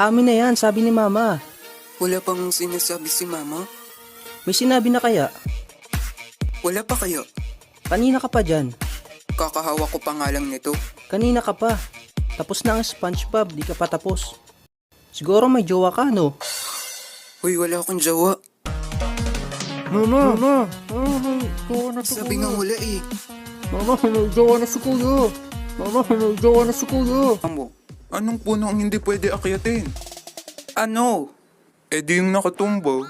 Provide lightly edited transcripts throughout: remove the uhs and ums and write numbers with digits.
Amin na yan, sabi ni Mama. Wala pang sinasabi si Mama? May sinabi na kaya? Wala pa kayo? Kanina ka pa dyan. Kakahawa ko pa nga lang nito. Kanina ka pa. Tapos na ang SpongeBob, di ka pa tapos. Siguro may jowa ka, no? Hoy, wala akong jowa. Mama! May jowa na si Sabi kuya. nga wala eh. Mama, may jowa na si kuya. Mama, may jowa na si kuya. Amo, anong puno ang hindi pwede akyatin? Ano? Eh di yung nakatumba.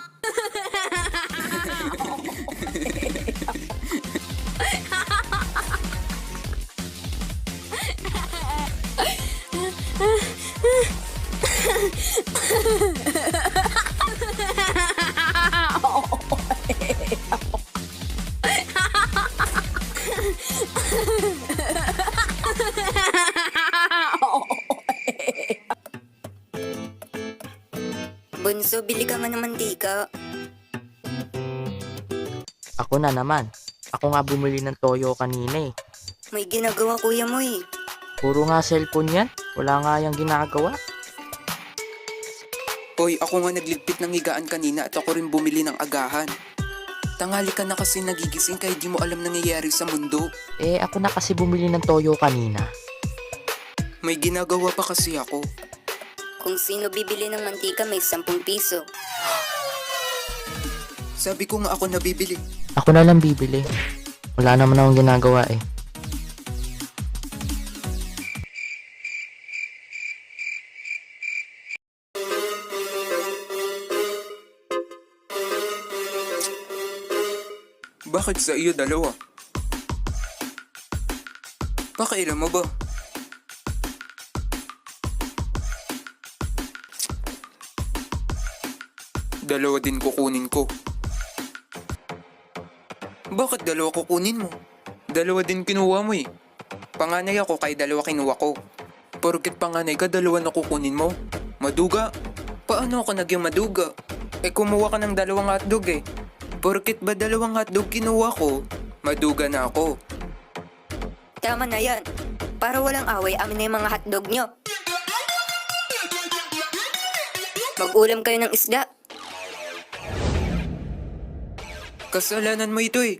Bunso, bili ka nga ng mantika. Ako na naman. Ako nga bumili ng toyo kanina eh. May ginagawa kuya mo eh. Puro nga cellphone yan. Wala nga yung ginagawa. Hoy, ako nga nagligpit ng higaan kanina at ako rin bumili ng agahan. Tanghali ka na kasi nagigising kaya di mo alam nangyayari sa mundo. Eh ako na kasi bumili ng toyo kanina. May ginagawa pa kasi ako. Kung sino bibili ng mantika may 10 piso. Sabi ko nga ako nabibili. Ako na lang bibili. Wala naman akong ginagawa eh. Bakit sa iyo dalawa? Pakailan mo ba? Dalawa din kukunin ko. Bakit dalawa kukunin mo? Dalawa din kinuha mo eh. Panganay ako kay dalawa kinuha ko. Porket panganay ka, dalawa na kukunin mo. Maduga? Paano ako naging maduga? Eh kumuha ka ng dalawang hotdog eh. Porket ba dalawang hotdog kinuha ko, maduga na ako. Tama na yan. Para walang away, amin na yung mga hotdog nyo. Mag-ulam kayo ng isda. Kasalanan mo ito eh.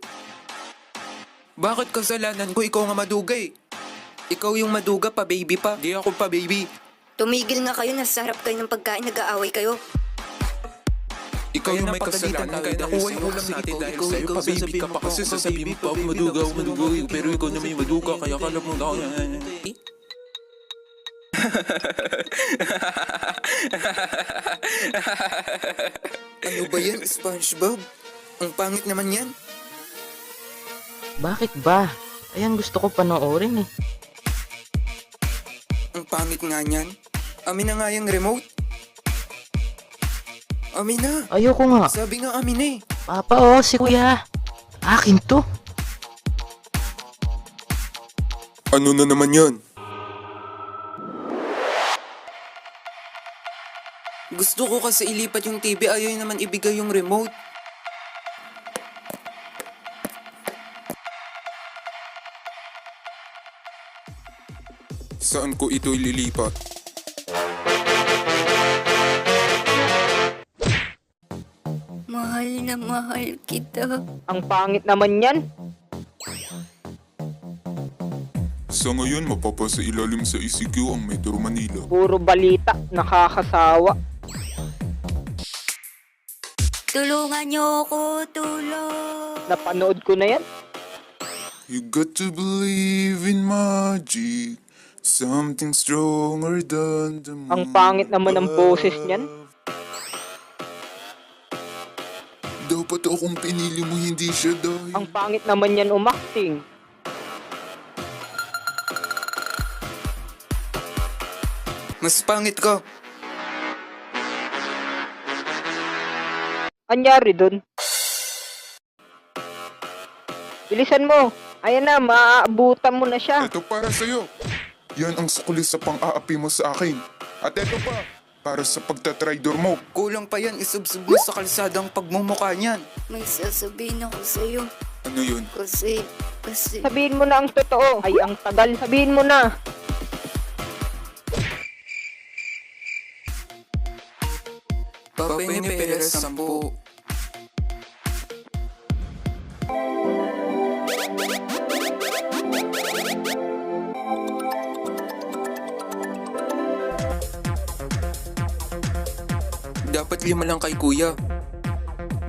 Bakit kasalanan ko? Ikaw nga maduga eh. Ikaw yung maduga pa baby pa. Di ako pa baby. Tumigil nga kayo, nasa harap kayo ng pagkain, nag-aaway kayo. Ikaw yung may kasalanan kaya nakuha yung ulam natin dahil sa'yo pa baby ka pa kasi sasabihin mo pa maduga pero ikaw naman yung maduga kaya kala mo na Ano ba yan, SpongeBob? Ang pangit naman yan. Bakit ba? Ayan gusto ko panoorin eh. Ang pangit nga niyan. Amin na nga yung remote. Amin na. Ayoko nga. Sabi nga amin na eh. Papa oh, si kuya. Akin to. Ano na naman yan? Gusto ko kasi ilipat yung TV, ayaw naman ibigay yung remote. Saan ko ito ililipat? Mahal na mahal kita. Ang pangit naman yan. Sa ngayon mapapasa ilalim sa ECQ ang Metro Manila. Puro balita. Nakakasawa. Tulungan nyo ako, tulong. Napanood ko na yan. You got to believe in magic. Something stronger than the moon. Ang pangit naman ng boses niyan. Dapat akong pinili mo, hindi siya dahil Ang pangit naman yan umakting. Mas pangit ka. Anyari dun? Bilisan mo. Ayan na, maaabutan mo na siya. Ito para sa'yo. Yan ang sukli sa pang-aapi mo sa akin. At ito pa, para sa pagtatraidor mo. Kulang pa yan, isubsub mo sa kalsadang pagmumukha niyan. May sasabihin ako sa'yo. Ano yun? Kasi... Sabihin mo na ang totoo. Ay, ang tagal. Sabihin mo na. Papay ni pera 10. Dapat 5 lang kay kuya.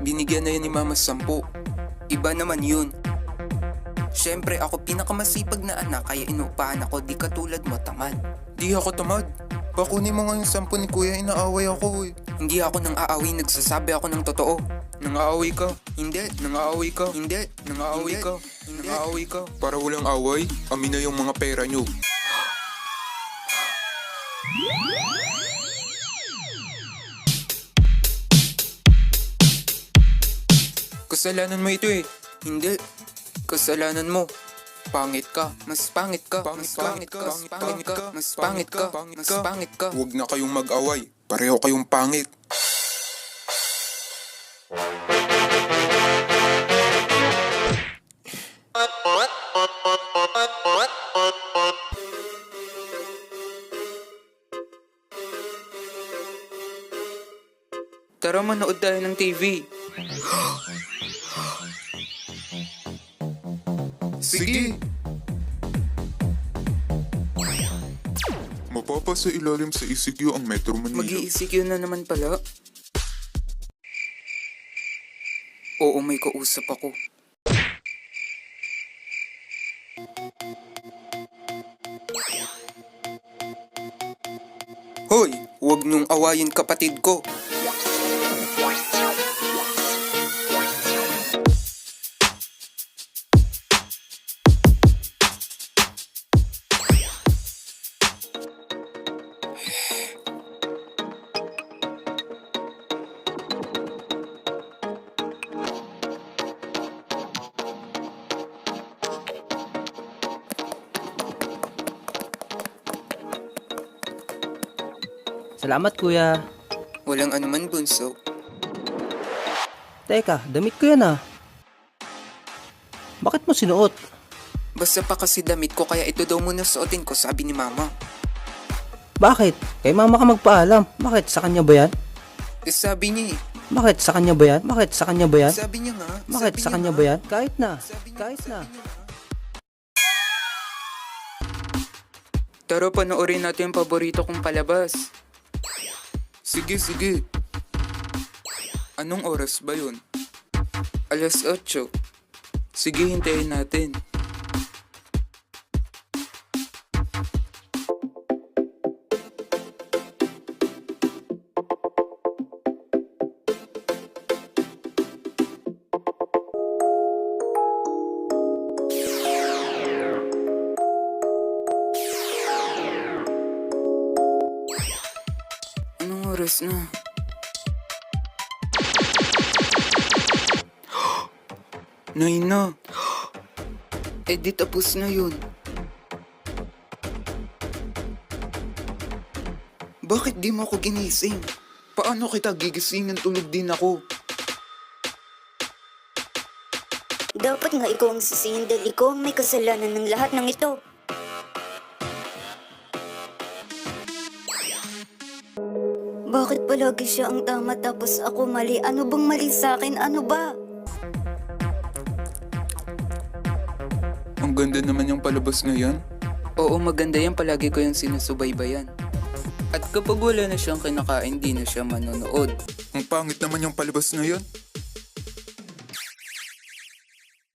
Binigyan na yan ni mama 10. Iba naman yun. Siyempre ako pinakamasipag na anak kaya inuupahan ako, di katulad mo tamad. Di ako tamad. Pakunin mo nga yung 10 ni kuya, inaaway ako eh. Hindi ako nang aaway, nagsasabi ako ng totoo. Nang-aaway ka? Hindi. Nang-aaway ka? Hindi. Nang-aaway ka? Hindi. Nang-aaway ka? Para walang away, amin na yung mga pera nyo. Kasalanan mo ito eh. Hindi. Kasalanan mo. Pangit ka. Mas pangit ka. Mas pangit ka. Mas pangit ka. Mas pangit ka. Mas pangit ka. Huwag na kayong mag-away. Pareho kayong pangit. Tara manood tayo ng TV. Sige! Mapapasa ilalim sa ECQ ang Metro Manila. Mag-i-ECQ na naman pala. Oo, may kausap ako. Hoy! Huwag nung awayin kapatid ko. Salamat kuya. Walang anuman, bunso. Teka, damit ko yan ah. Bakit mo sinuot? Basta pa kasi damit ko kaya ito daw muna suotin ko, sabi ni mama. Bakit? Kay mama ka magpaalam. Bakit? Sa kanya ba yan? Eh, sabi niya eh. Bakit? Sa kanya ba yan? Bakit? Sa kanya ba yan? Sabi niya nga. Bakit? Sabi Sa niya kanya nga. ba yan? Kahit na. Sabi niya, Kahit sabi na. niya nga. Tara, panoorin natin yung paborito kong palabas. Sige, sige. Anong oras ba yun? 8:00. Sige, hintayin natin. Anong oras na? Nay na. Eh di tapos na yun. Bakit di mo ako ginising? Paano kita gigisingin, tulog din ako? Dapat nga ikaw ang sisihin dahil ikaw ang may kasalanan ng lahat ng ito. Bakit palagi siya ang tama tapos ako mali? Ano bang mali sa akin? Ano ba? Ang ganda naman yung palabas ngayon. Oo, maganda yan. Palagi ko yung sinusubaybayan. At kapag wala na siyang kinakain, di na siya manonood. Ang pangit naman yung palabas ngayon.